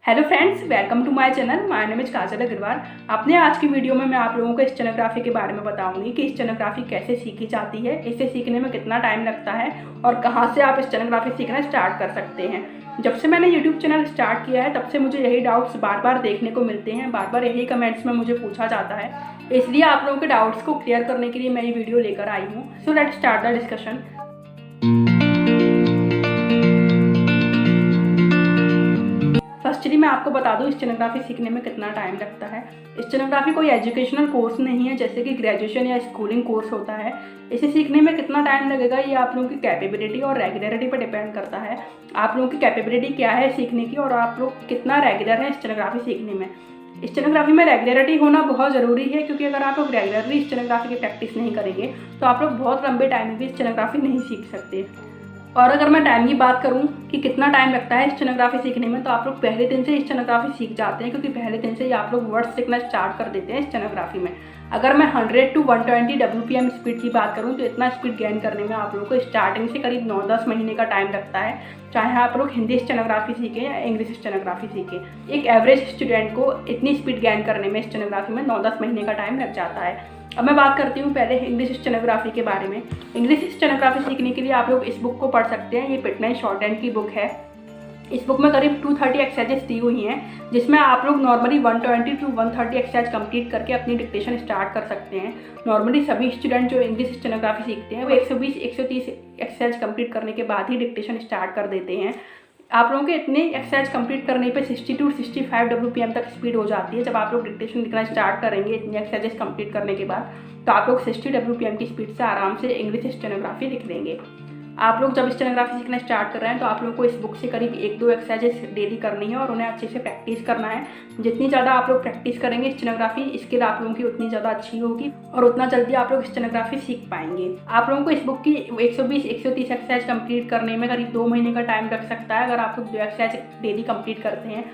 Hello friends, welcome to my channel. My name is Kajal Agarwal. अपने आज की वीडियो में मैं आप लोगों को स्टेनोग्राफी के बारे में बताऊंगी कि स्टेनोग्राफी कैसे सीखी जाती है, इसे सीखने में कितना टाइम लगता है और कहां से आप स्टेनोग्राफी सीखना स्टार्ट कर सकते हैं। जब से मैंने यूट्यूब चैनल स्टार्ट किया है तब से मुझे यही डाउट्स बार बार देखने को मिलते हैं, बार बार यही कमेंट्स में मुझे पूछा जाता है। इसलिए आप लोगों के डाउट्स को क्लियर करने के लिए मैं ये वीडियो लेकर आई हूँ। So let's start the discussion. Firstly मैं आपको बता दूं स्टेनोग्राफी सीखने में कितना टाइम लगता है। स्टेनोग्राफी कोई एजुकेशनल कोर्स नहीं है जैसे कि ग्रेजुएशन या स्कूलिंग कोर्स होता है। इसे सीखने में कितना टाइम लगेगा ये आप लोगों की कैपेबिलिटी और रेगुलरिटी पर डिपेंड करता है। आप लोगों की कैपेबिलिटी क्या है सीखने की और आप लोग कितना रेगुलर है स्टेनोग्राफी सीखने में। स्टेनोग्राफी में रेगुलरिटी होना बहुत ज़रूरी है, क्योंकि अगर आप लोग रेगुलरली स्टेनोग्राफी की प्रैक्टिस नहीं करेंगे तो आप लोग बहुत लंबे टाइम में भी स्टेनोग्राफी नहीं सीख सकते। और अगर मैं टाइम की बात करूं कि कितना टाइम लगता है स्टेनोग्राफी सीखने में, तो आप लोग पहले दिन से स्टेनोग्राफी सीख जाते हैं, क्योंकि पहले दिन से ही आप लोग वर्ड्स सीखना स्टार्ट कर देते हैं स्टेनोग्राफी में। अगर मैं 100 to 120 WPM स्पीड की बात करूं तो इतना स्पीड गेन करने में आप लोगों को स्टार्टिंग से करीब 9-10 महीने का टाइम लगता है, चाहे आप लोग हिंदी स्टेनोग्राफी सीखें या इंग्लिश स्टेनोग्राफी सीखें। एक एवरेज स्टूडेंट को इतनी स्पीड गेन करने में स्टेनोग्राफी में 9-10 महीने का टाइम लग जाता है। अब मैं बात करती हूँ पहले इंग्लिश स्टेनोग्राफी के बारे में। इंग्लिश स्टेनोग्राफी सीखने के लिए आप लोग इस बुक को पढ़ सकते हैं। ये पिटमैन शॉर्टहैंड की बुक है। इस बुक में करीब 230 एक्सरसाइजेस दी हुई हैं, जिसमें आप लोग नॉर्मली 120 to 130 एक्सरसाइज कंप्लीट करके अपनी डिक्टेशन स्टार्ट कर सकते हैं। नॉर्मली सभी स्टूडेंट जो इंग्लिश स्टेनोग्राफी सीखते हैं वो 120-130 एक्सरसाइज कंप्लीट करने के बाद ही डिक्टेशन स्टार्ट कर देते हैं। आप लोगों के इतने एक्सरसाइज कंप्लीट करने पे 60 to 65 WPM तक स्पीड हो जाती है। जब आप लोग डिक्टेशन लिखना स्टार्ट करेंगे इतनी एक्सरसाइजेस कंप्लीट करने के बाद, तो आप लोग 60 WPM की स्पीड से आराम से इंग्लिश स्टेनोग्राफी लिख लेंगे। आप लोग जब स्टेनोग्राफी सीखना स्टार्ट कर रहे हैं तो आप लोगों को इस बुक से करीब 1-2 एक्सरसाइजेस डेली करनी है और उन्हें अच्छे से प्रैक्टिस करना है। जितनी ज़्यादा आप लोग प्रैक्टिस करेंगे स्टेनोग्राफी स्किल आप लोगों की उतनी ज़्यादा अच्छी होगी और उतना जल्दी आप लोग स्टेनोग्राफी सीख पाएंगे। आप लोगों को इस बुक की 120-130 एक्सरसाइज कंप्लीट करने में करीब 2 महीने का टाइम लग सकता है, अगर आप लोग 2 एक्सरसाइज डेली कंप्लीट करते हैं।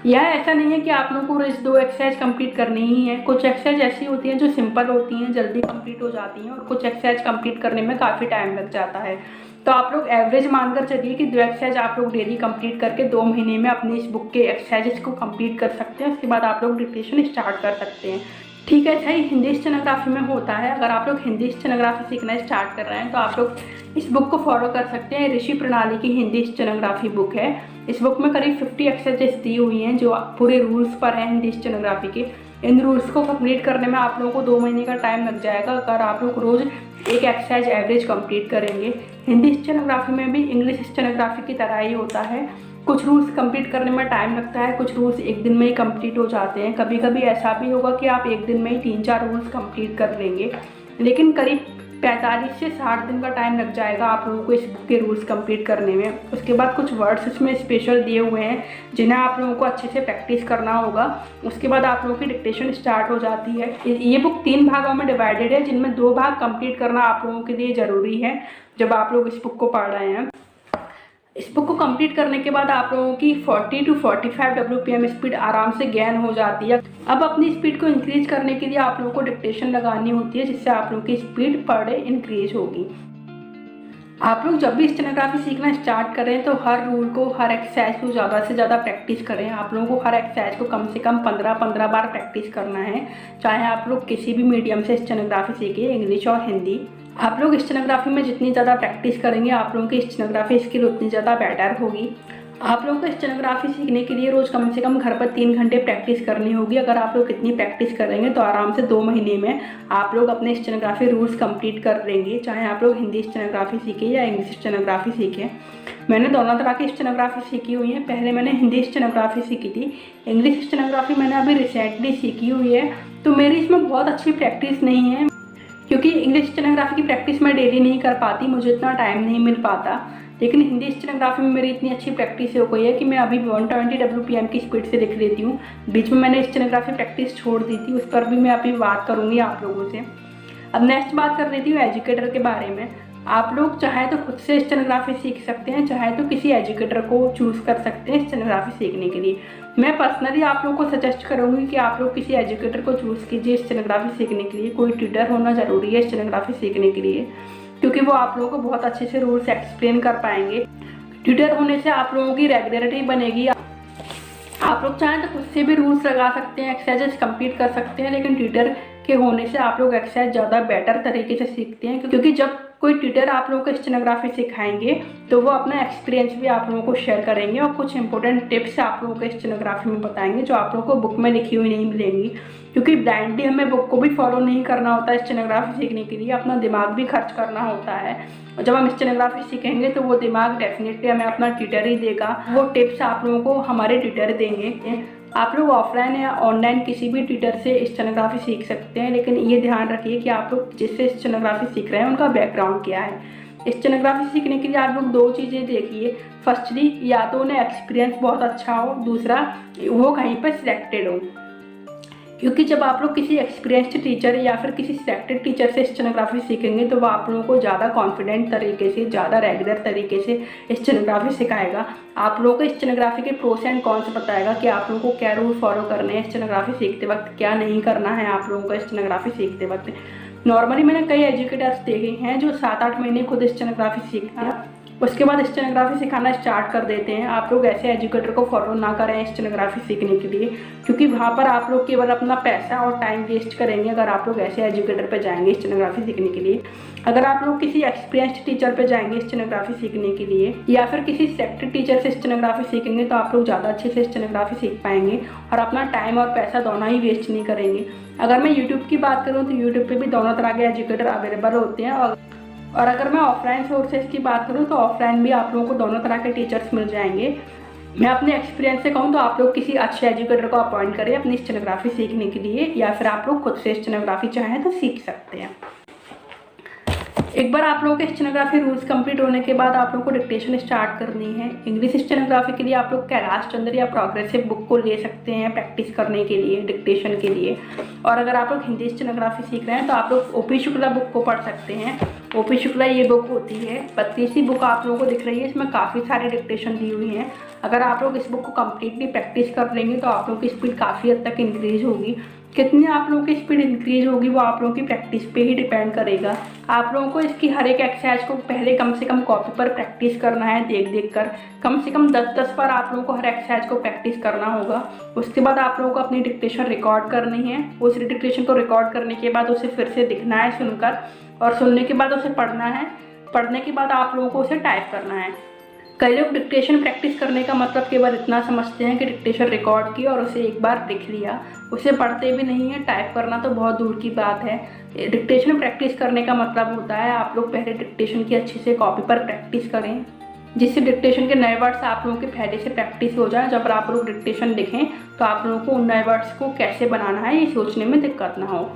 यह ऐसा नहीं है कि आप लोगों को रोज 2 एक्सरसाइज कंप्लीट करनी ही है। कुछ एक्सरसाइज ऐसी होती हैं जो सिंपल होती हैं, जल्दी कंप्लीट हो जाती हैं, और कुछ एक्सरसाइज कंप्लीट करने में काफ़ी टाइम लग जाता है। तो आप लोग एवरेज मानकर चलिए कि 2 एक्सरसाइज आप लोग डेली कंप्लीट करके 2 महीने में अपनी इस बुक के एक्सरसाइजेस को कंप्लीट कर सकते हैं। उसके बाद आप लोग डिक्टेशन स्टार्ट कर सकते हैं। ठीक है, ऐसा ही हिंदी स्टेनोग्राफी में होता है। अगर आप लोग हिंदी स्टेनोग्राफी सीखना स्टार्ट कर रहे हैं तो आप लोग इस बुक को फॉलो कर सकते हैं। ऋषि प्रणाली की हिंदी स्टेनोग्राफी बुक है। इस बुक में करीब 50 एक्सरसाइजेस दी हुई हैं जो पूरे रूल्स पर हैं हिंदी स्टेनोग्राफी के। इन रूल्स को कंप्लीट करने में आप लोगों को 2 महीने का टाइम लग जाएगा, अगर आप लोग रोज़ एक एक्सरसाइज एवरेज कंप्लीट करेंगे। हिंदी स्टेनोग्राफी में भी इंग्लिश स्टेनोग्राफी की तरह ही होता है। कुछ रूल्स कंप्लीट करने में टाइम लगता है, कुछ रूल्स एक दिन में ही कंप्लीट हो जाते हैं। कभी कभी ऐसा भी होगा कि आप एक दिन में ही 3-4 रूल्स कंप्लीट कर लेंगे, लेकिन करीब 45 से 60 दिन का टाइम लग जाएगा आप लोगों को इस बुक के रूल्स कंप्लीट करने में। उसके बाद कुछ वर्ड्स इसमें स्पेशल दिए हुए हैं जिन्हें आप लोगों को अच्छे से प्रैक्टिस करना होगा। उसके बाद आप लोगों की डिक्टेशन स्टार्ट हो जाती है। ये बुक 3 भागों में डिवाइडेड है, जिनमें 2 भाग कंप्लीट करना आप लोगों के लिए ज़रूरी है जब आप लोग इस बुक को पढ़ रहे हैं। इस बुक को कंप्लीट करने के बाद आप लोगों की 40 to 45 WPM स्पीड आराम से गेन हो जाती है। अब अपनी स्पीड को इंक्रीज करने के लिए आप लोगों को डिक्टेशन लगानी होती है, जिससे आप लोगों की स्पीड पर डे इंक्रीज होगी। आप लोग जब भी स्टेनोग्राफी सीखना स्टार्ट करें तो हर रूल को, हर एक्सरसाइज को ज़्यादा से ज़्यादा प्रैक्टिस करें। आप लोगों को हर एक्सरसाइज को कम से कम 15-15 बार प्रैक्टिस करना है, चाहे आप लोग किसी भी मीडियम से स्टेनोग्राफी सीखें, इंग्लिश और हिंदी। आप लोग स्टेनोग्राफी में जितनी ज़्यादा प्रैक्टिस करेंगे आप लोगों की स्टेनोग्राफी स्किल उतनी ज़्यादा बेटर होगी। आप लोगों को स्टेनोग्राफी सीखने के लिए रोज़ कम से कम घर पर 3 घंटे प्रैक्टिस करनी होगी। अगर आप लोग इतनी प्रैक्टिस करेंगे तो आराम से 2 महीने में आप लोग अपने स्टेनोग्राफी रूल्स कंप्लीट कर लेंगे, चाहे आप लोग हिंदी स्टेनोग्राफी सीखें या इंग्लिश स्टेनोग्राफी सीखें। मैंने दोनों तरह की स्टेनोग्राफी सीखी हुई है। पहले मैंने हिंदी स्टेनोग्राफी सीखी थी। इंग्लिश स्टेनोग्राफी मैंने अभी रिसेंटली सीखी हुई है, तो मेरी इसमें बहुत अच्छी प्रैक्टिस नहीं है, क्योंकि इंग्लिश स्टेनोग्राफी की प्रैक्टिस मैं डेली नहीं कर पाती, मुझे इतना टाइम नहीं मिल पाता। लेकिन हिंदी स्टेनोग्राफी में मेरी इतनी अच्छी प्रैक्टिस हो गई है कि मैं अभी 120 WPM की स्पीड से लिख लेती हूँ। बीच में मैंने स्टेनोग्राफी प्रैक्टिस छोड़ दी थी, उस पर भी मैं अभी बात करूँगी आप लोगों से। अब नेक्स्ट बात कर लेती हूँ एजुकेटर के बारे में। आप लोग चाहे तो खुद से स्टेनोग्राफी सीख सकते हैं, चाहे तो किसी एजुकेटर को चूज़ कर सकते हैं स्टेनोग्राफी सीखने के लिए। मैं पर्सनली आप लोगों को सजेस्ट करूँगी कि आप लोग किसी एजुकेटर को चूज़ कीजिए स्टेनोग्राफी सीखने के लिए। कोई ट्यूटर होना ज़रूरी है स्टेनोग्राफी सीखने के लिए, क्योंकि वो आप लोगों को बहुत अच्छे से रूल्स एक्सप्लेन कर पाएंगे। ट्यूटर होने से आप लोगों की रेगुलरिटी बनेगी, आप लोग चाहें तो खुद से भी रूल्स लगा सकते हैं, एक्सरसाइजेस कंप्लीट कर सकते हैं, लेकिन ट्यूटर के होने से आप लोग एक्सरसाइज ज़्यादा बेटर तरीके से सीखते हैं, क्योंकि जब कोई ट्यूटर आप लोगों को स्टेनोग्राफी सिखाएंगे तो वो अपना एक्सपीरियंस भी आप लोगों को शेयर करेंगे और कुछ इंपॉर्टेंट टिप्स आप लोगों को स्टेनोग्राफी में बताएंगे जो आप लोगों को बुक में लिखी हुई नहीं मिलेंगी, क्योंकि ब्लाइंडली हमें बुक को भी फॉलो नहीं करना होता है। स्टेनोग्राफी सीखने के लिए अपना दिमाग भी खर्च करना होता है, और जब हम स्टेनोग्राफी सीखेंगे तो वो दिमाग डेफिनेटली हमें अपना ट्यूटर ही देगा, वो टिप्स आप लोगों को हमारे ट्यूटर देंगे। आप लोग ऑफलाइन या ऑनलाइन किसी भी ट्यूटर से स्टेनोग्राफी सीख सकते हैं, लेकिन ये ध्यान रखिए कि आप लोग जिससे स्टेनोग्राफी सीख रहे हैं उनका बैकग्राउंड क्या है। स्टेनोग्राफी सीखने के लिए आप लोग दो चीज़ें देखिए, फर्स्टली या तो उन्हें एक्सपीरियंस बहुत अच्छा हो, दूसरा वो कहीं पर सिलेक्टेड हो, क्योंकि जब आप लोग किसी एक्सपीरियंस्ड टीचर या फिर किसी सिलेक्टेड टीचर से स्टेनोग्राफी सीखेंगे तो वो आप लोगों को ज़्यादा कॉन्फिडेंट तरीके से, ज़्यादा रेगुलर तरीके से स्टेनोग्राफी सिखाएगा। आप लोगों को स्टेनोग्राफी के प्रोस एंड कॉन्स बताएगा कि आप लोगों को क्या रूल फॉलो करने हैं स्टेनोग्राफी सीखते वक्त, क्या नहीं करना है आप लोगों को स्टेनोग्राफी सीखते वक्त। नॉर्मली मैंने कई एजुकेटर्स देखे हैं जो 7-8 महीने खुद स्टेनोग्राफी सीखते हैं, उसके बाद स्टेनोग्राफी सिखाना स्टार्ट कर देते हैं। आप लोग ऐसे एजुकेटर को फॉलो ना करें स्टेनोग्राफी सीखने के लिए, क्योंकि वहाँ पर आप लोग केवल अपना पैसा और टाइम वेस्ट करेंगे अगर आप लोग ऐसे एजुकेटर पर जाएंगे स्टेनोग्राफी सीखने के लिए। अगर आप लोग किसी एक्सपीरियंस्ड टीचर पर जाएंगे स्टेनोग्राफी सीखने के लिए या फिर किसी सिलेक्टेड टीचर से स्टेनोग्राफी सीखेंगे तो आप लोग ज़्यादा अच्छे से स्टेनोग्राफी सीख पाएंगे और अपना टाइम और पैसा दोनों ही वेस्ट नहीं करेंगे। अगर मैं यूट्यूब की बात करूँ तो यूट्यूब पर भी दोनों तरह के एजुकेटर अवेलेबल होते हैं, और अगर मैं ऑफलाइन सोर्सेज की बात करूँ तो ऑफलाइन भी आप लोगों को दोनों तरह के टीचर्स मिल जाएंगे। मैं अपने एक्सपीरियंस से कहूँ तो आप लोग किसी अच्छे एजुकेटर को अपॉइंट करें अपनी स्टेनोग्राफी सीखने के लिए, या फिर आप लोग खुद से स्टेनोग्राफी चाहें तो सीख सकते हैं। एक बार आप लोगों के स्टेनोग्राफी रूल्स कंप्लीट होने के बाद आप लोगों को डिक्टेशन स्टार्ट करनी है। इंग्लिश स्टेनोग्राफी के लिए आप लोग कैलाश चंद्र या प्रोग्रेसिव बुक को ले सकते हैं प्रैक्टिस करने के लिए, डिक्टेशन के लिए। और अगर आप लोग हिंदी स्टेनोग्राफी सीख रहे हैं तो आप लोग ओपी शुक्ला बुक को पढ़ सकते हैं। ओपी शुक्ला ये बुक होती है, 32वीं बुक आप लोगों को दिख रही है, इसमें काफ़ी सारी डिक्टेशन दी हुई हैं। अगर आप लोग इस बुक को कम्प्लीटली प्रैक्टिस कर लेंगे तो आप लोगों की स्पीड काफ़ी हद तक इंक्रीज होगी। कितनी आप लोगों की स्पीड इंक्रीज होगी वो आप लोगों की प्रैक्टिस पे ही डिपेंड करेगा। आप लोगों को इसकी हर एक एक्सरसाइज को पहले कम से कम कॉपी पर प्रैक्टिस करना है, देख देख कर कम से कम 10-10 बार आप लोगों को हर एक्सरसाइज को प्रैक्टिस करना होगा। उसके बाद आप लोगों को अपनी डिक्टेशन रिकॉर्ड करनी है। उस डिक्टेशन को रिकॉर्ड करने के बाद उसे फिर से दिखना है सुनकर, और सुनने के बाद उसे पढ़ना है। पढ़ने के बाद आप लोगों को उसे टाइप करना है। कई लोग डिक्टेशन प्रैक्टिस करने का मतलब केवल इतना समझते हैं कि डिक्टेशन रिकॉर्ड की और उसे एक बार लिख लिया, उसे पढ़ते भी नहीं है। टाइप करना तो बहुत दूर की बात है। डिक्टेशन प्रैक्टिस करने का मतलब होता है आप लोग पहले डिक्टेशन की अच्छे से कॉपी पर प्रैक्टिस करें, जिससे डिक्टेशन के नए वर्ड्स आप लोगों के पहले से प्रैक्टिस हो जाए। जब आप लोग डिक्टेशन लिखें तो आप लोगों को उन नए वर्ड्स को कैसे बनाना है ये सोचने में दिक्कत ना हो।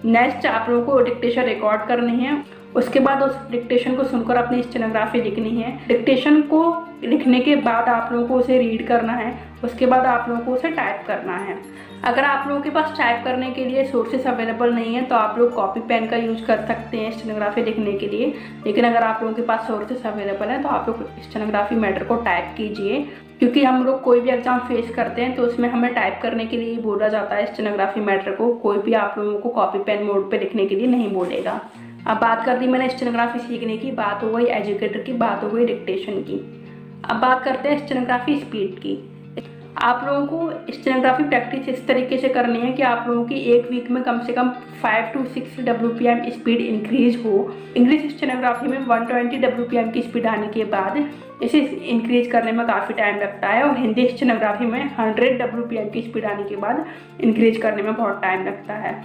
नेक्स्ट आप लोगों को डिक्टेशन रिकॉर्ड करनी है। उसके बाद उस डिक्टेशन को सुनकर अपनी स्टेनोग्राफी लिखनी है। डिक्टेशन को लिखने के बाद आप लोगों को उसे रीड करना है। उसके बाद आप लोगों को उसे टाइप करना है। अगर आप लोगों के पास टाइप करने के लिए सोर्सेस अवेलेबल नहीं है तो आप लोग कॉपी पेन का यूज़ कर सकते हैं स्टेनोग्राफी लिखने के लिए। लेकिन अगर आप लोगों के पास सोर्सेस अवेलेबल है तो आप लोग स्टेनोग्राफी मैटर को टाइप कीजिए, क्योंकि हम लोग कोई भी एग्जाम फेस करते हैं तो उसमें हमें टाइप करने के लिए बोला जाता है स्टेनोग्राफी मैटर को। कोई भी आप लोगों को कॉपी पेन मोड पे लिखने के लिए नहीं बोलेगा। अब बात कर दी मैंने स्टेनोग्राफी सीखने की, बात हो गई एजुकेटर की, बात हो गई डिक्टेशन की। अब बात करते हैं स्टेनोग्राफी स्पीड की। आप लोगों को स्टेनोग्राफी प्रैक्टिस इस तरीके से करनी है कि आप लोगों की एक वीक में कम से कम 5 to 6 WPM स्पीड इंक्रीज हो। इंग्लिश स्टेनोग्राफी में 120 WPM की स्पीड आने के बाद इसे इंक्रीज करने में काफ़ी टाइम लगता है, और हिंदी स्टेनोग्राफी में 100 WPM की स्पीड आने के बाद इंक्रीज करने में बहुत टाइम लगता है।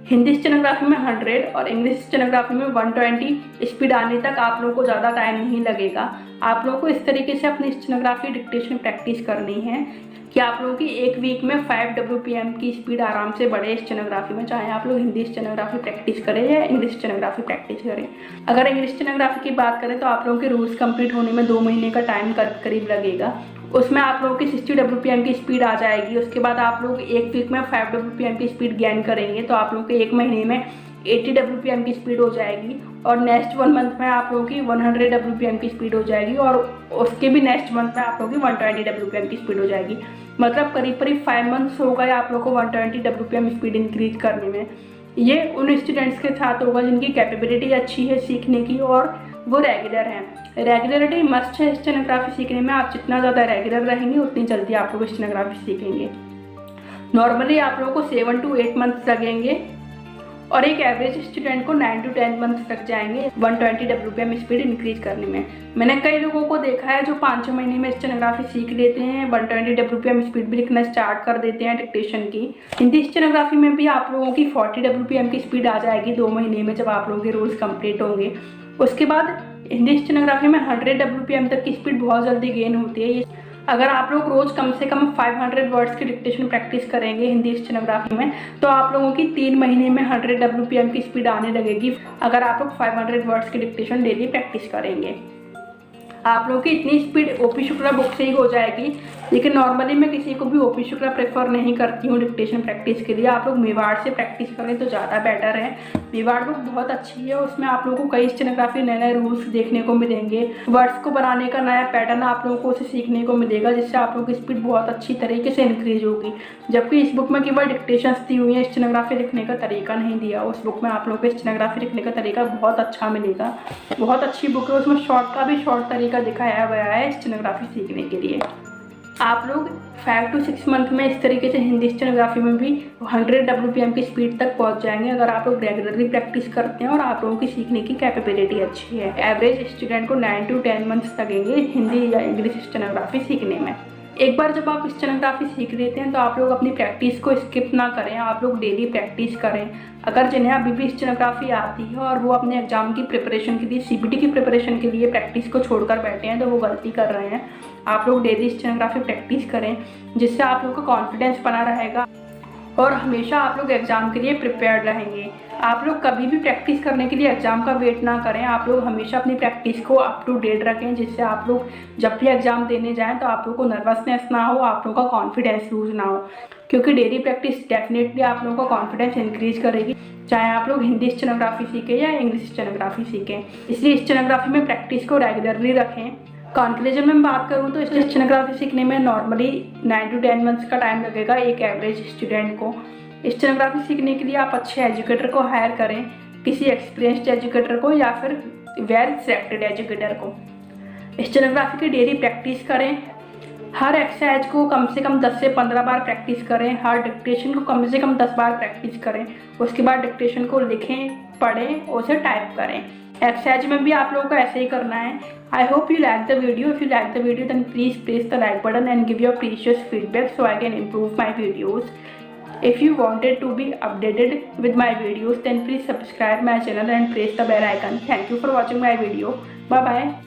हिंदी स्टेनोग्राफी में 100 और इंग्लिश स्टेनोग्राफी में 120 स्पीड आने तक आप लोगों को ज़्यादा टाइम नहीं लगेगा। आप लोगों को इस तरीके से अपनी स्टेनोग्राफी डिक्टेशन प्रैक्टिस करनी है कि आप लोगों की एक वीक में 5 WPM की स्पीड आराम से बढ़े स्टेनोग्राफी में, चाहे आप लोग हिंदी स्टेनोग्राफी प्रैक्टिस करें या इंग्लिश स्टेनोग्राफी प्रैक्टिस करें। अगर इंग्लिश स्टेनोग्राफी की बात करें तो आप लोगों के रूल्स कंप्लीट होने में 2 महीने का टाइम करीब लगेगा। उसमें आप लोगों की 60 WPM की स्पीड आ जाएगी। उसके बाद आप लोग एक वीक में 5 WPM की स्पीड गेन करेंगे तो आप लोगों के एक महीने में 80 WPM की स्पीड हो जाएगी, और नेक्स्ट 1 मंथ में आप लोगों की 100 WPM की स्पीड हो जाएगी, और उसके भी नेक्स्ट मंथ में आप लोगों की 120 WPM की स्पीड हो जाएगी। मतलब करीब 5 मंथ्स हो गए आप लोगों को 120 WPM स्पीड इंक्रीज करने में। ये उन स्टूडेंट्स के साथ होगा जिनकी कैपेबिलिटी अच्छी है सीखने की और वो रेगुलर हैं। रेगुलरिटी मस्ट है स्टेनोग्राफी सीखने में। आप जितना ज़्यादा रेगुलर रहेंगे उतनी जल्दी आप लोग स्टेनोग्राफी सीखेंगे। नॉर्मली आप लोगों को 7 to 8 मंथ्स लगेंगे और एक एवरेज स्टूडेंट को 9 to 10 मंथ्स लग जाएंगे 120 WPM स्पीड इंक्रीज करने में। मैंने कई लोगों को देखा है जो 5-6 महीने में स्टेनोग्राफी सीख लेते हैं, 120 WPM स्पीड भी लिखना स्टार्ट कर देते हैं डिक्टेशन की। हिंदी स्टेनोग्राफी में भी आप लोगों की 40 WPM की स्पीड आ जाएगी 2 महीने में, जब आप लोगों के रूल्स कंप्लीट होंगे। उसके बाद हिंदी स्टेनोग्राफी में 100 WPM तक की स्पीड बहुत जल्दी गेन होती है। अगर आप लोग रोज़ कम से कम 500 वर्ड्स की डिक्टेशन प्रैक्टिस करेंगे हिंदी स्टेनोग्राफी में, तो आप लोगों की 3 महीने में 100 WPM की स्पीड आने लगेगी, अगर आप लोग 500 वर्ड्स की डिक्टेशन डेली प्रैक्टिस करेंगे। आप लोगों की इतनी स्पीड ओपी शुक्ला बुक से ही हो जाएगी, लेकिन नॉर्मली मैं किसी को भी ओपी शुक्ला प्रेफर नहीं करती हूँ डिक्टेशन प्रैक्टिस के लिए। आप लोग मेवाड़ से प्रैक्टिस करें तो ज़्यादा बेटर है। मेवाड़ बुक बहुत अच्छी है, उसमें आप लोगों को कई स्टेनोग्राफी नए नए रूल्स देखने को मिलेंगे, वर्ड्स को बनाने का नया पैटर्न आप लोगों को उसे सीखने को मिलेगा, जिससे आप लोगों की स्पीड बहुत अच्छी तरीके से इंक्रीज होगी। जबकि इस बुक में केवल डिक्टेशंस दी हुई है, स्टेनोग्राफी लिखने का तरीका नहीं दिया। उस बुक में आप लोगों को स्टेनोग्राफी लिखने का तरीका बहुत अच्छा मिलेगा। बहुत अच्छी बुक है, उसमें शॉर्ट का भी शॉर्ट तरीका दिखाया गया है स्टेनोग्राफी सीखने के लिए। आप लोग 5 to 6 मंथ में इस तरीके से हिंदी स्टेनोग्राफी में भी 100 WPM की स्पीड तक पहुंच जाएंगे, अगर आप लोग रेगुलरली प्रैक्टिस करते हैं और आप लोगों की सीखने की कैपेबिलिटी अच्छी है। एवरेज स्टूडेंट को 9 to 10 मंथ्स लगेंगे हिंदी या इंग्लिश स्टेनोग्राफी सीखने में। एक बार जब आप स्टेनोग्राफी सीख लेते हैं तो आप लोग अपनी प्रैक्टिस को स्किप ना करें, आप लोग डेली प्रैक्टिस करें। अगर जिन्हें अभी भी स्टेनोग्राफी आती है और वो अपने एग्जाम की प्रिपरेशन के लिए, CBT की प्रिपरेशन के लिए प्रैक्टिस को छोड़कर बैठे हैं, तो वो गलती कर रहे हैं। आप लोग डेली स्टेनोग्राफी प्रैक्टिस करें, जिससे आप लोग का कॉन्फिडेंस बना रहेगा और हमेशा आप लोग एग्ज़ाम के लिए प्रिपेयर्ड रहेंगे। आप लोग कभी भी प्रैक्टिस करने के लिए एग्ज़ाम का वेट ना करें, आप लोग हमेशा अपनी प्रैक्टिस को अप टू डेट रखें, जिससे आप लोग जब भी एग्ज़ाम देने जाएं तो आप लोग को नर्वसनेस ना हो, आप लोगों का कॉन्फिडेंस लूज ना हो। क्योंकि डेली प्रैक्टिस डेफिनेटली आप लोगों का कॉन्फिडेंस इंक्रीज करेगी, चाहे आप लोग हिंदी स्टेनोग्राफी सीखें या इंग्लिश स्टेनोग्राफी सीखें। इसलिए स्टेनोग्राफी में प्रैक्टिस को रेगुलरली रखें। कंक्लूजन में बात करूँ तो स्टेनोग्राफी सीखने में नॉर्मली 9 to 10 मंथ्स का टाइम लगेगा एक एवरेज स्टूडेंट को। स्टेनोग्राफी सीखने के लिए आप अच्छे एजुकेटर को हायर करें, किसी एक्सपीरियंस्ड एजुकेटर को या फिर वेल सिलेक्टेड एजुकेटर को। स्टेनोग्राफी की डेली प्रैक्टिस करें, हर एक्सरसाइज को कम से कम 10 से 15 बार प्रैक्टिस करें, हर डिक्टेशन को कम से कम 10 बार प्रैक्टिस करें। उसके बाद डिक्टेशन को लिखें, पढ़ें, उसे टाइप करें। एक्सरसाइज में भी आप लोगों को ऐसे ही करना है। I hope you like the video. If you like the video, then please press the like button and give your precious feedback so I can improve my videos. If you wanted to be updated with my videos, then please subscribe my channel and press the bell icon. Thank you for watching my video. Bye bye.